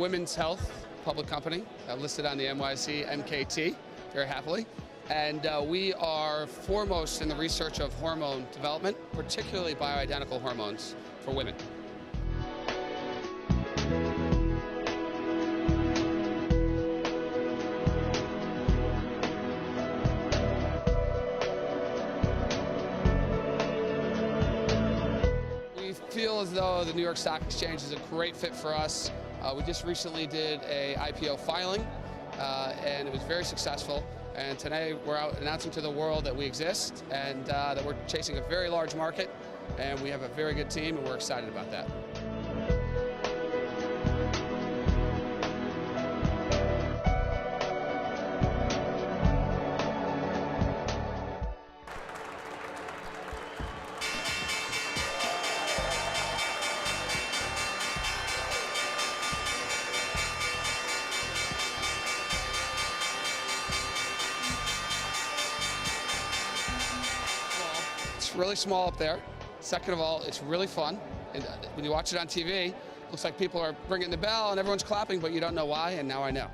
women's health public company listed on the NYSE MKT, very happily. And we are foremost in the research of hormone development, particularly bioidentical hormones for women. We feel as though the New York Stock Exchange is a great fit for us. We just recently did a IPO filing, and it was very successful. And today we're out announcing to the world that we exist and that we're chasing a very large market, and we have a very good team, and we're excited about that. It's really small up there. Second of all, it's really fun. And when you watch it on TV, it looks like people are ringing the bell and everyone's clapping, but you don't know why, and now I know.